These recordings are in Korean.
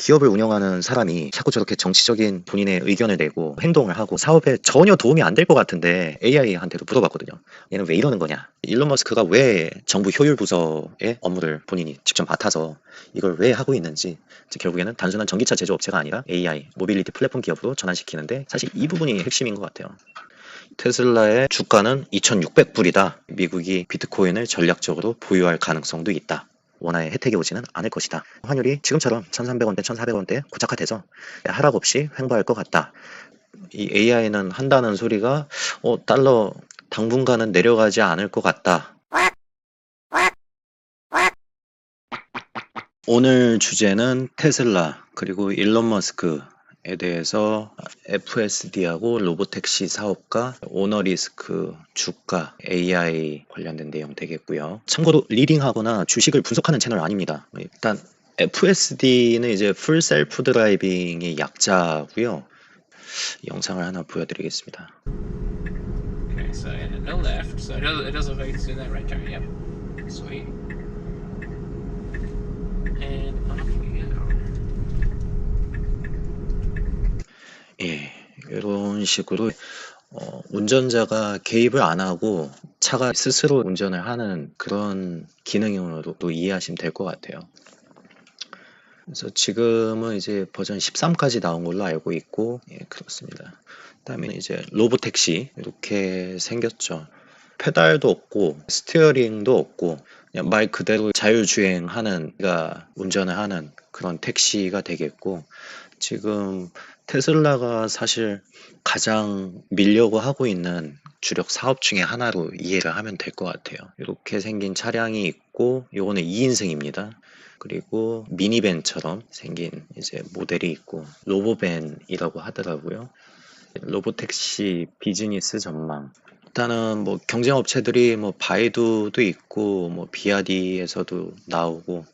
기업을 운영하는 사람이 자꾸 저렇게 정치적인 본인의 의견을 내고 행동을 하고 사업에 전혀 도움이 안 될 것 같은데 AI한테도 물어봤거든요. 얘는 왜 이러는 거냐? 일론 머스크가 왜 정부 효율 부서의 업무를 본인이 직접 맡아서 이걸 왜 하고 있는지, 결국에는 단순한 전기차 제조업체가 아니라 AI, 모빌리티 플랫폼 기업으로 전환시키는데 사실 이 부분이 핵심인 것 같아요. 테슬라의 주가는 2,600불이다. 미국이 비트코인을 전략적으로 보유할 가능성도 있다. 원화의 혜택이 오지는 않을 것이다. 환율이 지금처럼 1,300원대, 1,400원대에 고착화돼서 하락 없이 횡보할 것 같다. 이 AI는 한다는 소리가 달러 당분간은 내려가지 않을 것 같다. 오늘 주제는 테슬라 그리고 일론 머스크에 대해서 FSD하고 로보택시 사업과 오너리스크, 주가, AI 관련된 내용 되겠고요. 참고로 리딩하거나 주식을 분석하는 채널 아닙니다. 일단 FSD는 이제 풀 셀프 드라이빙의 약자고요. 영상을 하나 보여드리겠습니다. Okay, so no left, so it does look like it's doing that right turn. Yep, sweet. And off we go. 예, 이런 식으로 운전자가 개입을 안 하고 차가 스스로 운전을 하는 그런 기능으로도 이해하시면 될 것 같아요. 그래서 지금은 이제 버전 13까지 나온 걸로 알고 있고, 예, 그렇습니다. 그다음에 이제 로보택시 이렇게 생겼죠. 페달도 없고 스티어링도 없고 그냥 말 그대로 자율주행하는, 그러니까 운전을 하는 그런 택시가 되겠고, 지금 테슬라가 사실 가장 밀려고 하고 있는 주력 사업 중에 하나로 이해를 하면 될 것 같아요. 이렇게 생긴 차량이 있고, 요거는 2인승입니다. 그리고 미니밴처럼 생긴 이제 모델이 있고, 로보밴이라고 하더라고요. 로보택시 비즈니스 전망. 일단은 뭐 경쟁 업체들이 뭐 바이두도 있고 뭐 비아디에서도 나오고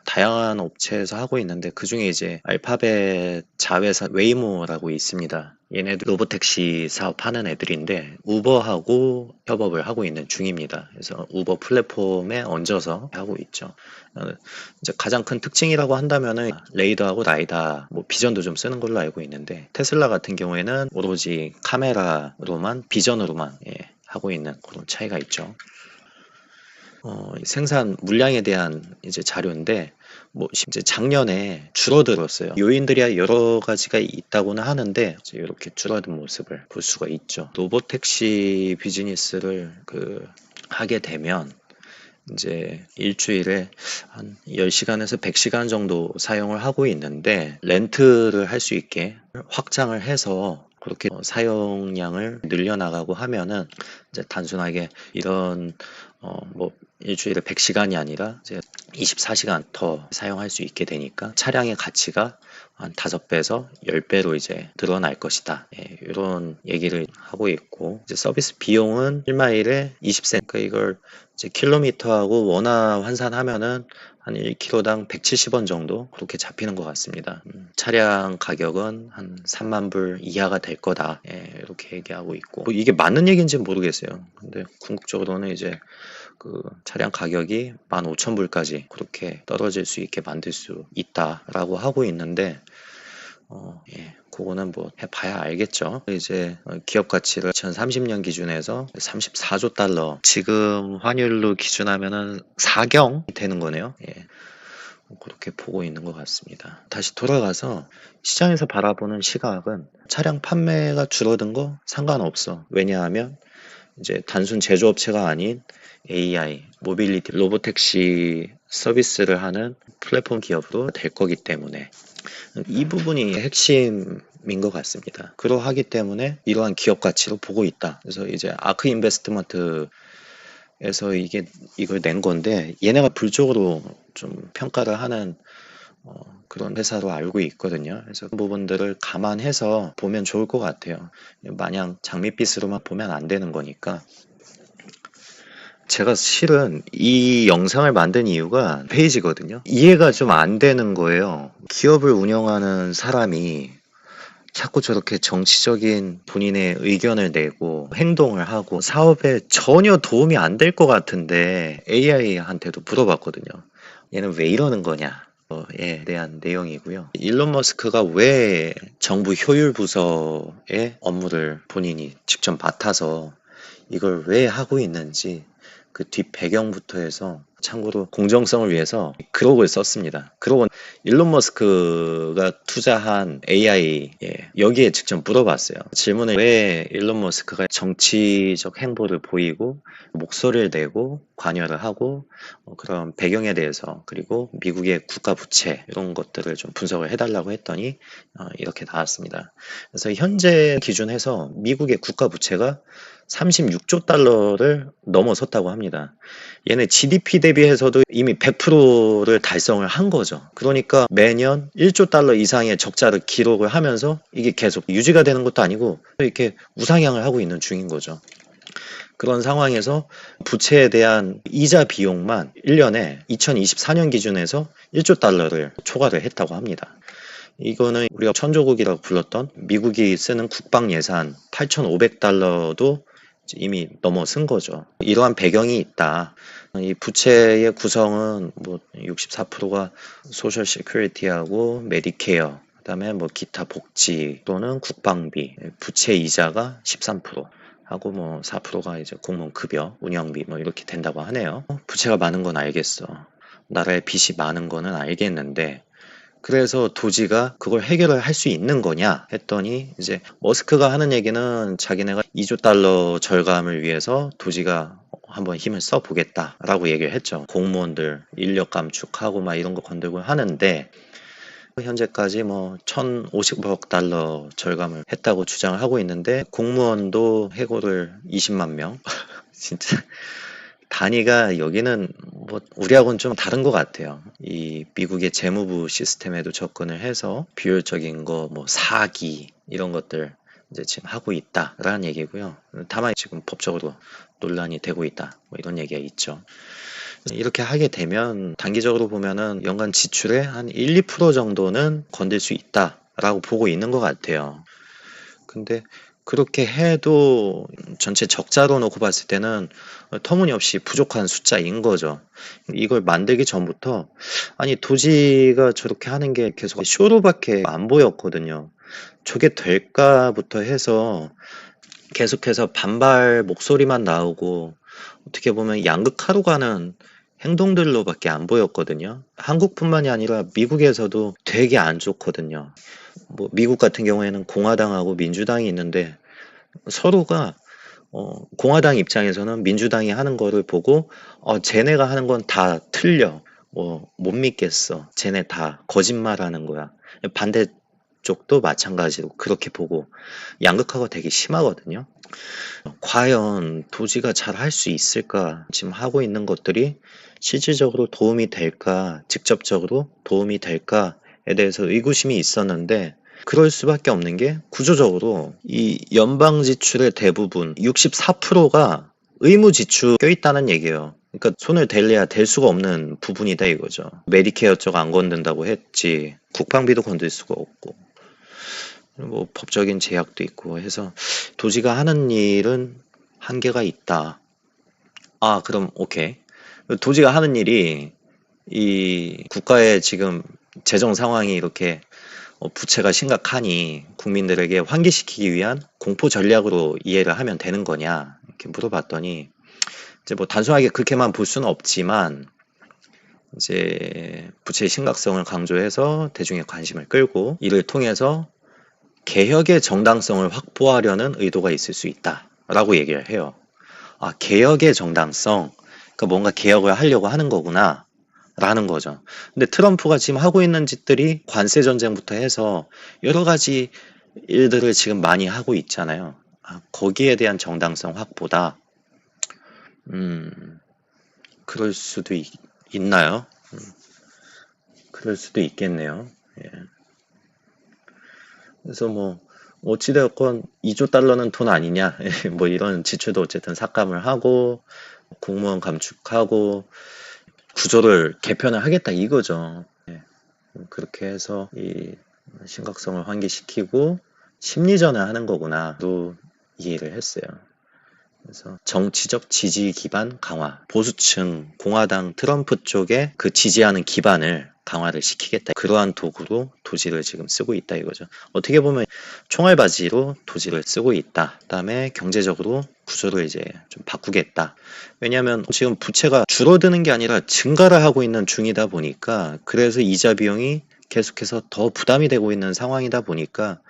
다양한 업체에서 하고 있는데, 그 중에 이제 알파벳 자회사 웨이모라고 있습니다. 얘네들 로보택시 사업하는 애들인데 우버하고 협업을 하고 있는 중입니다. 그래서 우버 플랫폼에 얹어서 하고 있죠. 이제 가장 큰 특징이라고 한다면은 레이더하고 라이다, 뭐 비전도 좀 쓰는 걸로 알고 있는데, 테슬라 같은 경우에는 오로지 카메라로만, 비전으로만 하고 있는 그런 차이가 있죠. 생산 물량에 대한 이제 자료인데, 뭐 이제 작년에 줄어들었어요. 요인들이 여러 가지가 있다고는 하는데 이렇게 줄어든 모습을 볼 수가 있죠. 로보택시 비즈니스를 하게 되면 이제 일주일에 한 10시간에서 100시간 정도 사용을 하고 있는데, 렌트를 할 수 있게 확장을 해서 그렇게 사용량을 늘려나가고 하면은 이제 단순하게 이런 뭐 일주일에 100시간이 아니라 이제 24시간 더 사용할 수 있게 되니까 차량의 가치가 한 5배에서 10배로 이제 늘어날 것이다. 예, 이런 얘기를 하고 있고, 이제 서비스 비용은 1마일에 20센트, 그러니까 이걸 이제 킬로미터하고 원화 환산하면은 한 1km당 170원 정도 그렇게 잡히는 것 같습니다. 차량 가격은 한 3만 불 이하가 될 거다. 예, 이렇게 얘기하고 있고, 뭐 이게 맞는 얘기인지는 모르겠어요. 근데 궁극적으로는 이제 차량 가격이 15,000불까지 그렇게 떨어질 수 있게 만들 수 있다라고 하고 있는데, 예, 그거는 뭐 해봐야 알겠죠. 이제 기업 가치를 2030년 기준에서 34조 달러, 지금 환율로 기준하면은 4경 되는 거네요. 예, 그렇게 보고 있는 것 같습니다. 다시 돌아가서 시장에서 바라보는 시각은, 차량 판매가 줄어든 거 상관없어. 왜냐하면 이제 단순 제조업체가 아닌 AI, 모빌리티, 로보택시 서비스를 하는 플랫폼 기업으로 될 거기 때문에 이 부분이 핵심인 것 같습니다. 그러하기 때문에 이러한 기업 가치로 보고 있다. 그래서 이제 아크 인베스트먼트에서 이걸 낸 건데, 얘네가 불적으로 좀 평가를 하는 그런 회사로 알고 있거든요. 그래서 그 부분들을 감안해서 보면 좋을 것 같아요. 마냥 장밋빛으로만 보면 안 되는 거니까. 제가 실은 이 영상을 만든 이유가 페이지거든요. 이해가 좀 안 되는 거예요. 기업을 운영하는 사람이 자꾸 저렇게 정치적인 본인의 의견을 내고 행동을 하고 사업에 전혀 도움이 안 될 것 같은데 AI한테도 물어봤거든요. 얘는 왜 이러는 거냐? 에 대한 내용이고요. 일론 머스크가 왜 정부 효율 부서의 업무를 본인이 직접 맡아서 이걸 왜 하고 있는지 그 뒷 배경부터 해서 참고로 공정성을 위해서 그록을 썼습니다. 그록은 일론 머스크가 투자한 AI 여기에 직접 물어봤어요. 질문을 왜 일론 머스크가 정치적 행보를 보이고 목소리를 내고 관여를 하고 그런 배경에 대해서 그리고 미국의 국가 부채 이런 것들을 좀 분석을 해달라고 했더니 이렇게 나왔습니다. 그래서 현재 기준에서 미국의 국가 부채가 36조 달러를 넘어섰다고 합니다. 얘네 GDP 대비해서도 이미 100%를 달성을 한 거죠. 그러니까 매년 1조 달러 이상의 적자를 기록을 하면서 이게 계속 유지가 되는 것도 아니고 이렇게 우상향을 하고 있는 중인 거죠. 그런 상황에서 부채에 대한 이자 비용만 1년에 2024년 기준에서 1조 달러를 초과를 했다고 합니다. 이거는 우리가 천조국이라고 불렀던 미국이 쓰는 국방 예산 8,500달러도 이미 넘어선 거죠. 이러한 배경이 있다. 이 부채의 구성은 뭐 64%가 소셜 시큐리티하고 메디케어, 그다음에 뭐 기타 복지 또는 국방비, 부채 이자가 13%. 하고 뭐 4%가 이제 공무원 급여, 운영비 뭐 이렇게 된다고 하네요. 부채가 많은 건 알겠어. 나라의 빚이 많은 거는 알겠는데 그래서 도지가 그걸 해결을 할 수 있는 거냐 했더니 이제 머스크가 하는 얘기는 자기네가 2조 달러 절감을 위해서 도지가 한번 힘을 써 보겠다라고 얘기를 했죠. 공무원들 인력 감축하고 막 이런 거 건들고 하는데 현재까지 뭐 1,050억 달러 절감을 했다고 주장을 하고 있는데 공무원도 해고를 20만 명 진짜 단위가 여기는 뭐 우리하고는 좀 다른 것 같아요. 이 미국의 재무부 시스템에도 접근을 해서 비효율적인 거, 뭐 사기 이런 것들 이제 지금 하고 있다라는 얘기고요. 다만 지금 법적으로 논란이 되고 있다. 뭐 이런 얘기가 있죠. 이렇게 하게 되면 단기적으로 보면은 연간 지출의 한 1, 2% 정도는 건들 수 있다라고 보고 있는 것 같아요. 근데 그렇게 해도 전체 적자로 놓고 봤을 때는 터무니없이 부족한 숫자인 거죠. 이걸 만들기 전부터 아니 도지가 저렇게 하는 게 계속 쇼로밖에 안 보였거든요. 저게 될까부터 해서 계속해서 반발 목소리만 나오고 어떻게 보면 양극화로 가는 행동들로밖에 안 보였거든요. 한국뿐만이 아니라 미국에서도 되게 안 좋거든요. 뭐 미국 같은 경우에는 공화당하고 민주당이 있는데 서로가 공화당 입장에서는 민주당이 하는 거를 보고 쟤네가 하는 건 다 틀려. 뭐 못 믿겠어. 쟤네 다 거짓말하는 거야. 반대쪽도 마찬가지로 그렇게 보고 양극화가 되게 심하거든요. 과연 도지가 잘 할 수 있을까? 지금 하고 있는 것들이 실질적으로 도움이 될까? 직접적으로 도움이 될까에 대해서 의구심이 있었는데 그럴 수밖에 없는 게 구조적으로 이 연방 지출의 대부분 64%가 의무 지출 껴있다는 얘기예요. 그러니까 손을 댈래야 댈 수가 없는 부분이다 이거죠. 메디케어 쪽 안 건든다고 했지. 국방비도 건들 수가 없고. 뭐 법적인 제약도 있고 해서 도지가 하는 일은 한계가 있다. 아, 그럼 오케이. 도지가 하는 일이 이 국가의 지금 재정 상황이 이렇게 부채가 심각하니 국민들에게 환기시키기 위한 공포 전략으로 이해를 하면 되는 거냐 이렇게 물어봤더니 이제 뭐 단순하게 그렇게만 볼 수는 없지만 이제 부채의 심각성을 강조해서 대중의 관심을 끌고 이를 통해서 개혁의 정당성을 확보하려는 의도가 있을 수 있다라고 얘기를 해요. 아, 개혁의 정당성, 그러니까 뭔가 개혁을 하려고 하는 거구나 라는 거죠. 근데 트럼프가 지금 하고 있는 짓들이 관세 전쟁부터 해서 여러 가지 일들을 지금 많이 하고 있잖아요. 아, 거기에 대한 정당성 확보다. 그럴 수도 있나요? 그럴 수도 있겠네요. 예. 그래서 뭐 어찌되었건 2조 달러는 돈 아니냐 뭐 이런 지출도 어쨌든 삭감을 하고 공무원 감축하고 구조를 개편을 하겠다 이거죠. 예. 그렇게 해서 이 심각성을 환기시키고 심리전을 하는 거구나 또 이해를 했어요. 그래서 정치적 지지 기반 강화, 보수층 공화당 트럼프 쪽에 그 지지하는 기반을 강화를 시키겠다. 그러한 도구로 도지를 지금 쓰고 있다 이거죠. 어떻게 보면 총알바지로 도지를 쓰고 있다. 그다음에 경제적으로 구조를 이제 좀 바꾸겠다. 왜냐하면 지금 부채가 줄어드는 게 아니라 증가를 하고 있는 중이다 보니까 그래서 이자 비용이 계속해서 더 부담이 되고 있는 상황이다 보니까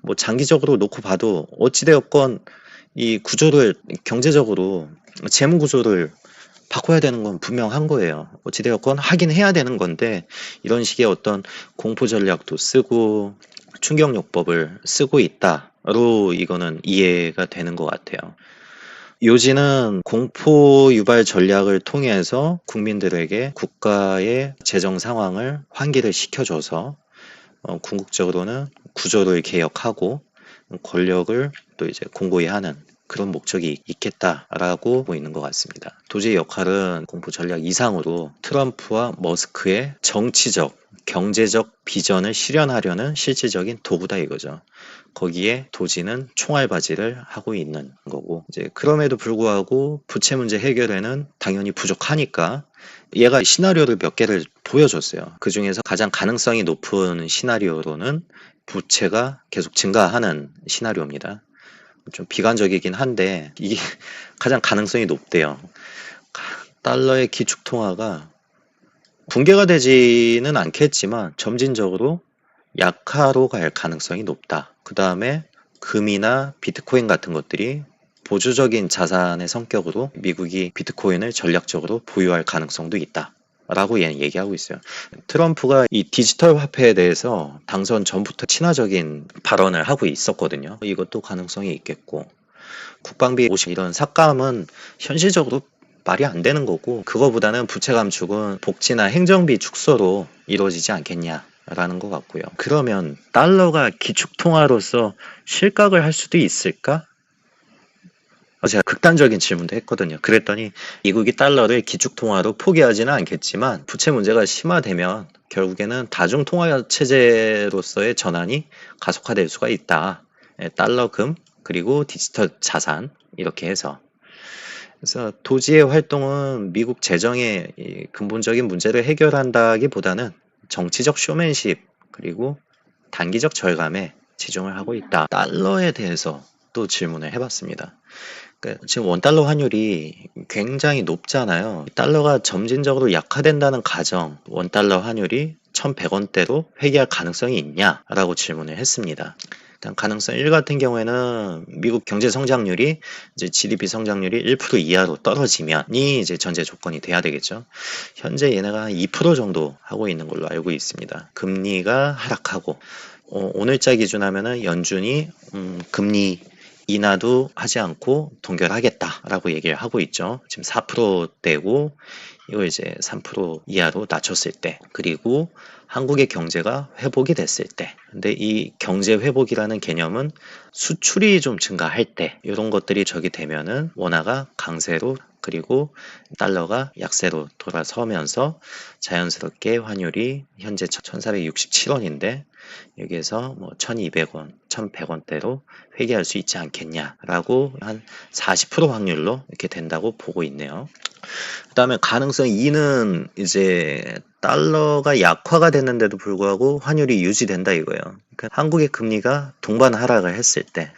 뭐 장기적으로 놓고 봐도 어찌되었건 이 구조를 경제적으로 재무 구조를 바꿔야 되는 건 분명한 거예요. 어찌되었건 하긴 해야 되는 건데 이런 식의 어떤 공포 전략도 쓰고 충격요법을 쓰고 있다로 이거는 이해가 되는 것 같아요. 요지는 공포 유발 전략을 통해서 국민들에게 국가의 재정 상황을 환기를 시켜줘서 궁극적으로는 구조를 개혁하고 권력을 또 이제 공고히 하는 그런 목적이 있겠다라고 보이는 것 같습니다. 도지의 역할은 공포 전략 이상으로 트럼프와 머스크의 정치적, 경제적 비전을 실현하려는 실질적인 도구다 이거죠. 거기에 도지는 총알바지를 하고 있는 거고, 이제 그럼에도 불구하고 부채 문제 해결에는 당연히 부족하니까 얘가 시나리오를 몇 개를 보여줬어요. 그 중에서 가장 가능성이 높은 시나리오로는 부채가 계속 증가하는 시나리오입니다. 좀 비관적이긴 한데 이게 가장 가능성이 높대요. 달러의 기축통화가 붕괴가 되지는 않겠지만 점진적으로 약화로 갈 가능성이 높다. 그 다음에 금이나 비트코인 같은 것들이 보수적인 자산의 성격으로 미국이 비트코인을 전략적으로 보유할 가능성도 있다. 라고 얘는 얘기하고 있어요. 트럼프가 이 디지털 화폐에 대해서 당선 전부터 친화적인 발언을 하고 있었거든요. 이것도 가능성이 있겠고, 국방비 50 이런 삭감은 현실적으로 말이 안 되는 거고, 그거보다는 부채 감축은 복지나 행정비 축소로 이루어지지 않겠냐라는 것 같고요. 그러면 달러가 기축통화로서 실각을 할 수도 있을까? 제가 극단적인 질문도 했거든요. 그랬더니 미국이 달러를 기축통화로 포기하지는 않겠지만 부채 문제가 심화되면 결국에는 다중통화 체제로서의 전환이 가속화될 수가 있다. 달러금 그리고 디지털 자산 이렇게 해서. 그래서 도지의 활동은 미국 재정의 근본적인 문제를 해결한다기보다는 정치적 쇼맨십 그리고 단기적 절감에 치중을 하고 있다. 달러에 대해서 또 질문을 해봤습니다. 지금 원달러 환율이 굉장히 높잖아요. 달러가 점진적으로 약화된다는 가정, 원달러 환율이 1,100원대로 회귀할 가능성이 있냐라고 질문을 했습니다. 일단 가능성 1 같은 경우에는 미국 경제 성장률이 이제 GDP 성장률이 1% 이하로 떨어지면이 이제 전제 조건이 돼야 되겠죠. 현재 얘네가 한 2% 정도 하고 있는 걸로 알고 있습니다. 금리가 하락하고 오늘자 기준하면은 연준이 금리 인하도 하지 않고 동결하겠다라고 얘기를 하고 있죠. 지금 4%대고 이거 이제 3% 이하로 낮췄을 때, 그리고 한국의 경제가 회복이 됐을 때, 근데 이 경제 회복이라는 개념은 수출이 좀 증가할 때 이런 것들이 적이 되면은 원화가 강세로 그리고 달러가 약세로 돌아서면서 자연스럽게 환율이 현재 1,467원인데 여기에서 뭐 1,200원, 1,100원대로 회귀할 수 있지 않겠냐라고 한 40% 확률로 이렇게 된다고 보고 있네요. 그 다음에 가능성 2는 이제 달러가 약화가 됐는데도 불구하고 환율이 유지된다 이거예요. 그러니까 한국의 금리가 동반 하락을 했을 때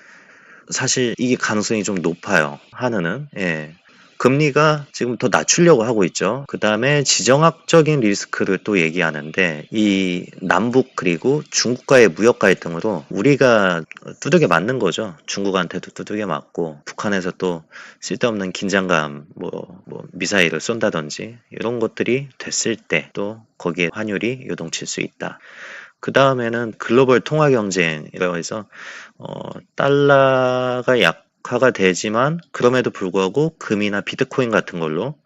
사실 이게 가능성이 좀 높아요. 한은은. 예. 금리가 지금 더 낮추려고 하고 있죠. 그 다음에 지정학적인 리스크를 또 얘기하는데 이 남북 그리고 중국과의 무역 갈등으로 우리가 두들겨 맞는 거죠. 중국한테도 두들겨 맞고 북한에서 또 쓸데없는 긴장감 뭐 미사일을 쏜다든지 이런 것들이 됐을 때 또 거기에 환율이 요동칠 수 있다. 그 다음에는 글로벌 통화 경쟁이라고 해서 달러가 약화가 되지만 그럼에도 불구하고 금이나 비트코인 같은 걸로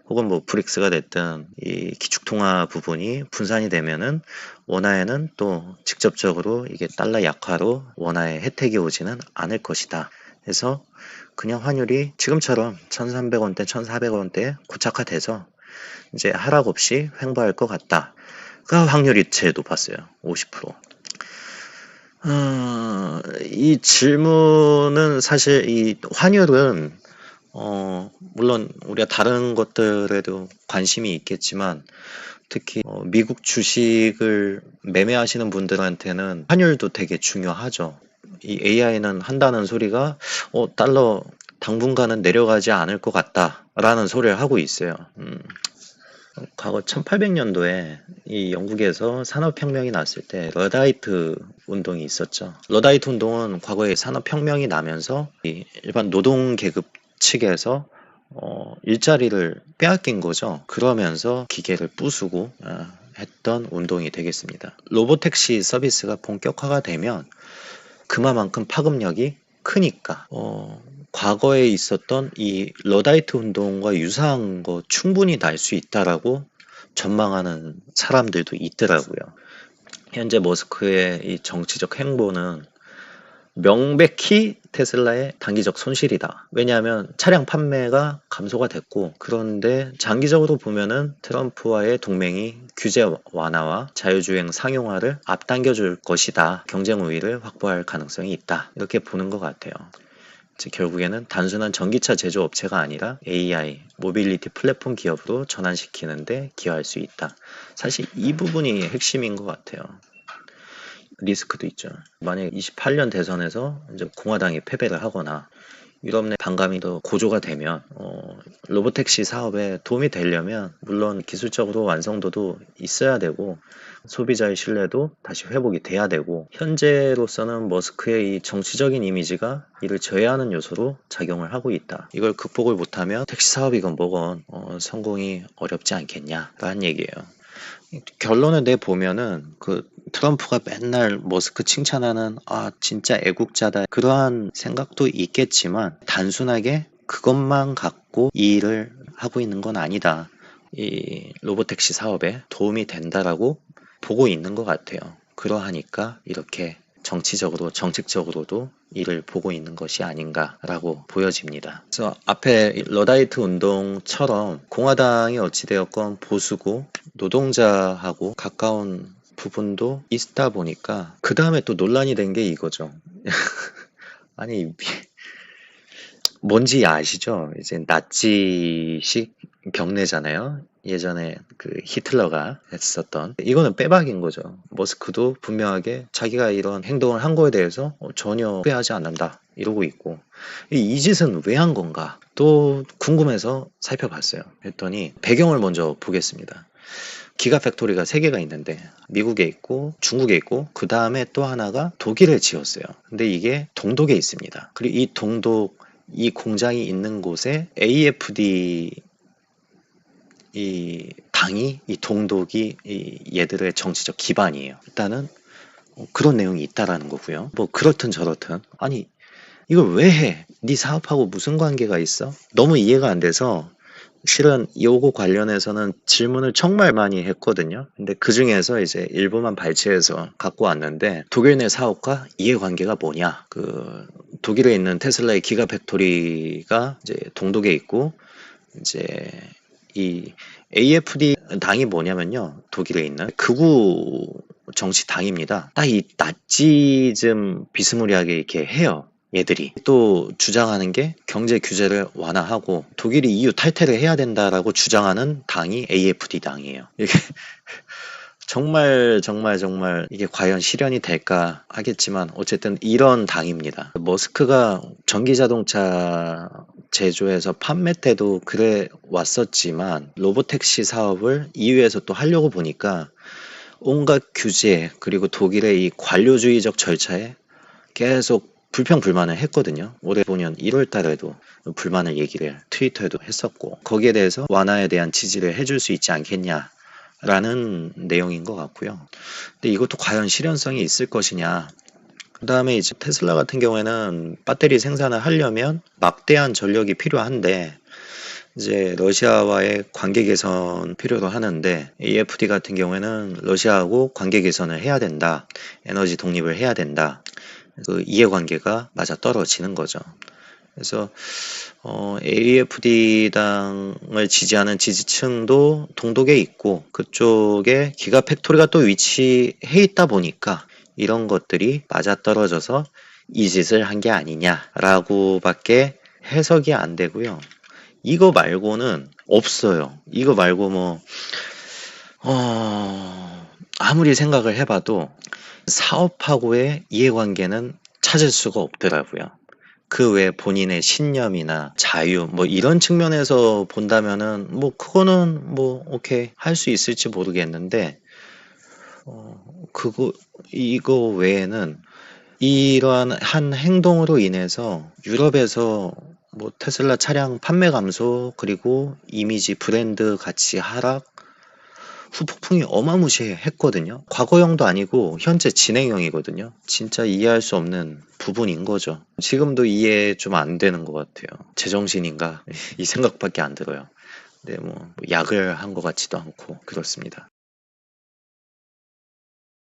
혹은 뭐 브릭스가 됐든 이 기축통화 부분이 분산이 되면은 원화에는 또 직접적으로 이게 달러 약화로 원화에 혜택이 오지는 않을 것이다. 그래서 그냥 환율이 지금처럼 1,300원대, 1,400원대에 고착화돼서 이제 하락 없이 횡보할 것 같다. 그 확률이 제일 높았어요. 50%. 이 질문은 사실 이 환율은 물론 우리가 다른 것들에도 관심이 있겠지만 특히 미국 주식을 매매하시는 분들한테는 환율도 되게 중요하죠. 이 AI는 한다는 소리가 달러 당분간은 내려가지 않을 것 같다라는 소리를 하고 있어요. 과거 1800년도에 이 영국에서 산업혁명이 났을 때 러다이트 운동이 있었죠. 러다이트 운동은 과거에 산업혁명이 나면서 이 일반 노동계급 측에서 일자리를 빼앗긴 거죠. 그러면서 기계를 부수고 했던 운동이 되겠습니다. 로보택시 서비스가 본격화가 되면 그만큼 파급력이 크니까 과거에 있었던 이 러다이트 운동과 유사한 거 충분히 날 수 있다라고 전망하는 사람들도 있더라고요. 현재 머스크의 이 정치적 행보는 명백히 테슬라의 단기적 손실이다. 왜냐하면 차량 판매가 감소가 됐고, 그런데 장기적으로 보면은 트럼프와의 동맹이 규제 완화와 자유주행 상용화를 앞당겨줄 것이다. 경쟁 우위를 확보할 가능성이 있다. 이렇게 보는 것 같아요. 결국에는 단순한 전기차 제조업체가 아니라 AI, 모빌리티 플랫폼 기업으로 전환시키는데 기여할 수 있다. 사실 이 부분이 핵심인 것 같아요. 리스크도 있죠. 만약 28년 대선에서 이제 공화당이 패배를 하거나 유럽 내 반감이 더 고조가 되면 로보택시 사업에 도움이 되려면 물론 기술적으로 완성도도 있어야 되고 소비자의 신뢰도 다시 회복이 돼야 되고 현재로서는 머스크의 이 정치적인 이미지가 이를 저해하는 요소로 작용을 하고 있다. 이걸 극복을 못하면 택시 사업이건 뭐건 성공이 어렵지 않겠냐라는 얘기예요. 결론을 내보면은 그 트럼프가 맨날 머스크 칭찬하는 진짜 애국자다 그러한 생각도 있겠지만 단순하게 그것만 갖고 이 일을 하고 있는 건 아니다. 이 로보택시 사업에 도움이 된다라고 보고 있는 것 같아요. 그러하니까 이렇게 정치적으로 정책적으로도 이를 보고 있는 것이 아닌가라고 보여집니다. 그래서 앞에 러다이트 운동처럼 공화당이 어찌되었건 보수고 노동자하고 가까운 부분도 있다 보니까 그 다음에 또 논란이 된 게 이거죠. 아니 뭔지 아시죠? 이제 나치식 병내잖아요. 예전에 그 히틀러가 했었던 이거는 빼박인 거죠. 머스크도 분명하게 자기가 이런 행동을 한 거에 대해서 전혀 후회하지 않는다 이러고 있고 이 짓은 왜 한 건가 또 궁금해서 살펴봤어요. 했더니 배경을 먼저 보겠습니다. 기가 팩토리가 3개가 있는데 미국에 있고 중국에 있고 그 다음에 또 하나가 독일에 지었어요. 근데 이게 동독에 있습니다. 그리고 이 동독 이 공장이 있는 곳에 AFD 이 당이 이 동독이 이 얘들의 정치적 기반이에요. 일단은 그런 내용이 있다라는 거고요. 뭐 그렇든 저렇든 아니 이걸 왜 해? 네 사업하고 무슨 관계가 있어? 너무 이해가 안 돼서 실은 요거 관련해서는 질문을 정말 많이 했거든요. 근데 그 중에서 이제 일부만 발췌해서 갖고 왔는데 독일 내 사업과 이해관계가 뭐냐? 그 독일에 있는 테슬라의 기가 팩토리가 이제 동독에 있고 이제 이 AFD 당이 뭐냐면요. 독일에 있는 극우 정치 당입니다. 딱 이 나치즘 비스무리하게 이렇게 해요. 얘들이 또 주장하는 게 경제 규제를 완화하고 독일이 EU 탈퇴를 해야 된다라고 주장하는 당이 AFD 당이에요. 이게 정말 이게 과연 실현이 될까 하겠지만 어쨌든 이런 당입니다. 머스크가 전기자동차 제조해서 판매 때도 그래 왔었지만 로보택시 사업을 EU에서 또 하려고 보니까 온갖 규제 그리고 독일의 이 관료주의적 절차에 계속 불평불만을 했거든요. 올해 보면 1월 달에도 불만을 얘기를 트위터에도 했었고 거기에 대해서 완화에 대한 지지를 해줄 수 있지 않겠냐 라는 내용인 것 같고요. 근데 이것도 과연 실현성이 있을 것이냐. 그 다음에 이제 테슬라 같은 경우에는 배터리 생산을 하려면 막대한 전력이 필요한데 이제 러시아와의 관계 개선 필요로 하는데 AFD 같은 경우에는 러시아하고 관계 개선을 해야 된다. 에너지 독립을 해야 된다. 그 이해관계가 맞아 떨어지는 거죠. 그래서 AFD 당을 지지하는 지지층도 동독에 있고 그쪽에 기가 팩토리가 또 위치해 있다 보니까 이런 것들이 맞아 떨어져서 이 짓을 한 게 아니냐라고밖에 해석이 안 되고요. 이거 말고는 없어요. 이거 말고 뭐 아무리 생각을 해봐도 사업하고의 이해관계는 찾을 수가 없더라고요. 그 외에 본인의 신념이나 자유 뭐 이런 측면에서 본다면은 뭐 그거는 뭐 오케이 할 수 있을지 모르겠는데 그거 이거 외에는 이러한 한 행동으로 인해서 유럽에서 뭐 테슬라 차량 판매 감소 그리고 이미지 브랜드 가치 하락 후폭풍이 어마무시했거든요. 과거형도 아니고 현재 진행형이거든요. 진짜 이해할 수 없는 부분인 거죠. 지금도 이해 좀 안 되는 것 같아요. 제정신인가? 이 생각밖에 안 들어요. 네, 뭐 약을 한 것 같지도 않고 그렇습니다.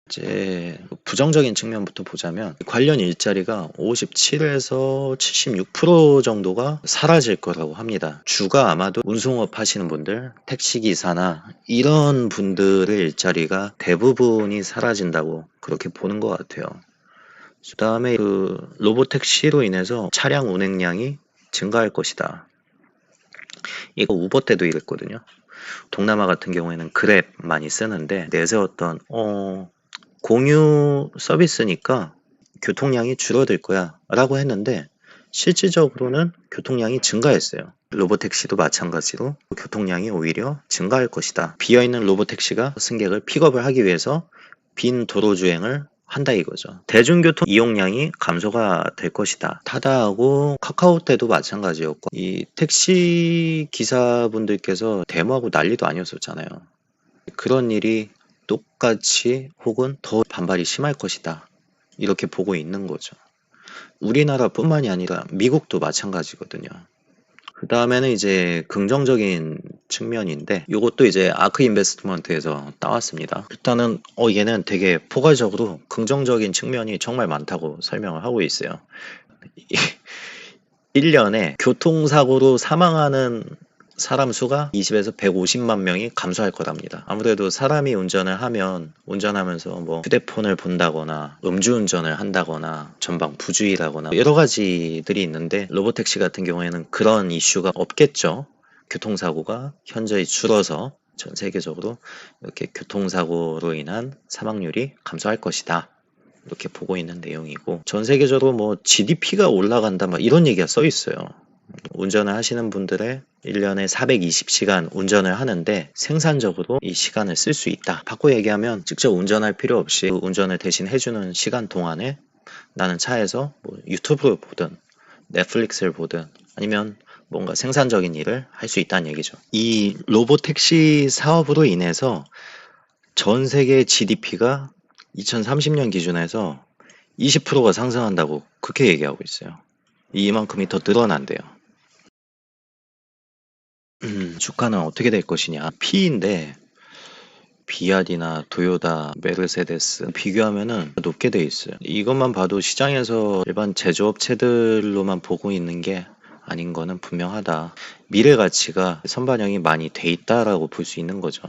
이제 부정적인 측면부터 보자면 관련 일자리가 57에서 76% 정도가 사라질 거라고 합니다. 주가 아마도 운송업 하시는 분들, 택시기사나 이런 분들의 일자리가 대부분이 사라진다고 그렇게 보는 것 같아요. 그 다음에 그 로보택시로 인해서 차량 운행량이 증가할 것이다. 이거 우버 때도 이랬거든요. 동남아 같은 경우에는 그랩 많이 쓰는데 내세웠던 공유 서비스니까 교통량이 줄어들 거야 라고 했는데 실질적으로는 교통량이 증가했어요. 로보택시도 마찬가지로 교통량이 오히려 증가할 것이다. 비어있는 로보택시가 승객을 픽업을 하기 위해서 빈 도로주행을 한다 이거죠. 대중교통 이용량이 감소가 될 것이다. 타다하고 카카오 때도 마찬가지였고 이 택시 기사분들께서 데모하고 난리도 아니었었잖아요. 그런 일이 똑같이 혹은 더 반발이 심할 것이다. 이렇게 보고 있는 거죠. 우리나라뿐만이 아니라 미국도 마찬가지거든요. 그 다음에는 이제 긍정적인 측면인데 이것도 이제 아크 인베스트먼트에서 따왔습니다. 일단은 얘는 되게 포괄적으로 긍정적인 측면이 정말 많다고 설명을 하고 있어요. 1년에 교통사고로 사망하는 사람 수가 20에서 150만 명이 감소할 거랍니다. 아무래도 사람이 운전을 하면 운전하면서 뭐 휴대폰을 본다거나 음주운전을 한다거나 전방 부주의라거나 여러 가지들이 있는데 로보택시 같은 경우에는 그런 이슈가 없겠죠. 교통사고가 현저히 줄어서 전 세계적으로 이렇게 교통사고로 인한 사망률이 감소할 것이다. 이렇게 보고 있는 내용이고 전 세계적으로 뭐 GDP가 올라간다 막 이런 얘기가 써 있어요. 운전을 하시는 분들의 1년에 420시간 운전을 하는데 생산적으로 이 시간을 쓸 수 있다. 바꿔 얘기하면 직접 운전할 필요 없이 운전을 대신 해주는 시간 동안에 나는 차에서 뭐 유튜브를 보든 넷플릭스를 보든 아니면 뭔가 생산적인 일을 할 수 있다는 얘기죠. 이 로보택시 사업으로 인해서 전 세계 GDP가 2030년 기준에서 20%가 상승한다고 그렇게 얘기하고 있어요. 이만큼이 더 늘어난대요. 주가는 어떻게 될 것이냐. P인데 비아디나 도요타, 메르세데스 비교하면은 높게 돼 있어요. 이것만 봐도 시장에서 일반 제조업체들로만 보고 있는 게 아닌 거는 분명하다. 미래 가치가 선반영이 많이 돼 있다라고 볼 수 있는 거죠.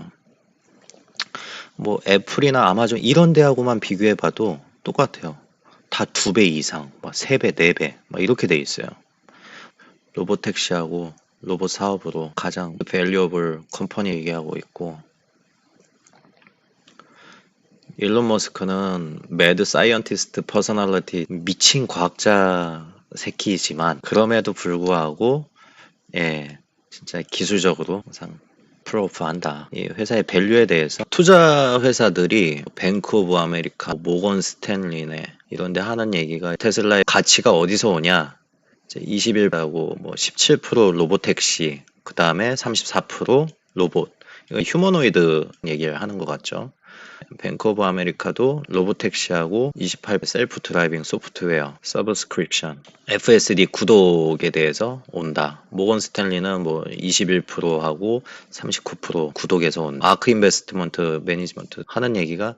뭐 애플이나 아마존 이런 데하고만 비교해 봐도 똑같아요. 다 2배 이상, 막 3배, 4배 막 이렇게 돼 있어요. 로보택시하고 로봇 사업으로 가장 밸류어블 컴퍼니 얘기하고 있고 일론 머스크는 매드 사이언티스트 퍼서널리티 미친 과학자 새끼이지만 그럼에도 불구하고 진짜 기술적으로 항상 프로프한다. 이 회사의 밸류에 대해서 투자 회사들이 뱅크 오브 아메리카, 모건 스탠리네 이런 데 하는 얘기가 테슬라의 가치가 어디서 오냐? 이제 21하고 뭐 17% 로보택시, 그 다음에 34% 로봇. 이거 휴머노이드 얘기를 하는 것 같죠. 뱅크 오브 아메리카도 로보택시하고 28 셀프 드라이빙 소프트웨어 서브스크립션 FSD 구독에 대해서 온다. 모건 스탠리는 뭐 21%하고 39% 구독에서 온 아크 인베스트먼트 매니지먼트 하는 얘기가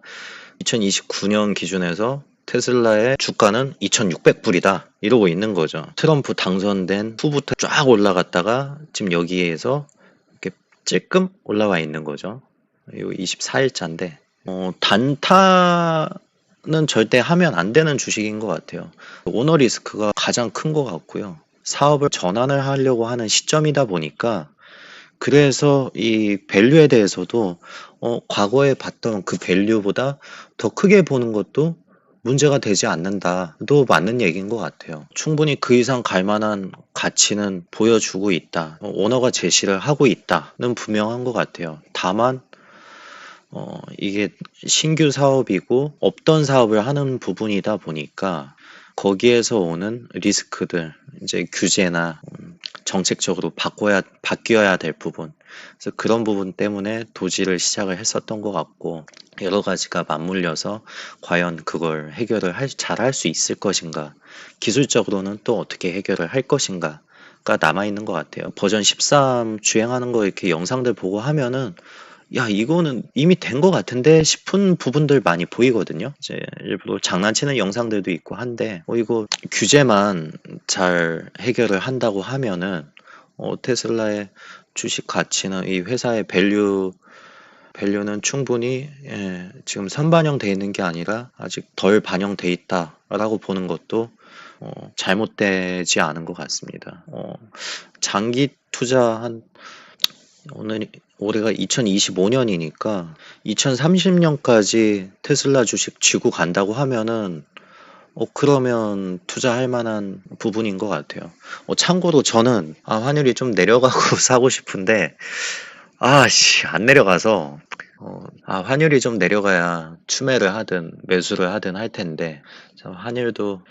2029년 기준에서 테슬라의 주가는 2,600불이다 이러고 있는 거죠. 트럼프 당선된 후부터 쫙 올라갔다가 지금 여기에서 이렇게 찔끔 올라와 있는 거죠. 이거 24일차인데 단타는 절대 하면 안 되는 주식인 것 같아요. 오너 리스크가 가장 큰 것 같고요. 사업을 전환을 하려고 하는 시점이다 보니까 그래서 이 밸류에 대해서도 과거에 봤던 그 밸류보다 더 크게 보는 것도 문제가 되지 않는다도 맞는 얘기인 것 같아요. 충분히 그 이상 갈 만한 가치는 보여주고 있다. 오너가 제시를 하고 있다는 분명한 것 같아요. 다만 이게 신규 사업이고 없던 사업을 하는 부분이다 보니까 거기에서 오는 리스크들, 이제 규제나 정책적으로 바뀌어야 될 부분. 그래서 그런 부분 때문에 도지를 시작을 했었던 것 같고, 여러 가지가 맞물려서 과연 그걸 해결을 잘 할 수 있을 것인가, 기술적으로는 또 어떻게 해결을 할 것인가가 남아있는 것 같아요. 버전 13 주행하는 거 이렇게 영상들 보고 하면은 야, 이거는 이미 된 것 같은데 싶은 부분들 많이 보이거든요. 이제 일부러 장난치는 영상들도 있고 한데, 이거 규제만 잘 해결을 한다고 하면은, 테슬라의 주식 가치는 이 회사의 밸류는 충분히, 지금 선반영돼 있는 게 아니라 아직 덜 반영돼 있다라고 보는 것도, 잘못되지 않은 것 같습니다. 장기 투자한 올해가 2025년이니까 2030년까지 테슬라 주식 쥐고 간다고 하면은 그러면 투자할 만한 부분인 것 같아요. 참고로 저는 환율이 좀 내려가고 사고 싶은데 안 내려가서 환율이 좀 내려가야 추매를 하든 매수를 하든 할 텐데 참 환율도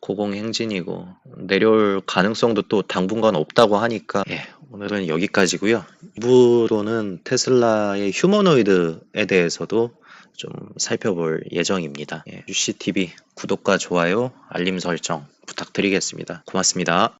고공행진이고 내려올 가능성도 또 당분간 없다고 하니까 오늘은 여기까지고요. 2부로는 테슬라의 휴머노이드에 대해서도 좀 살펴볼 예정입니다. UCTV 구독과 좋아요, 알림 설정 부탁드리겠습니다. 고맙습니다.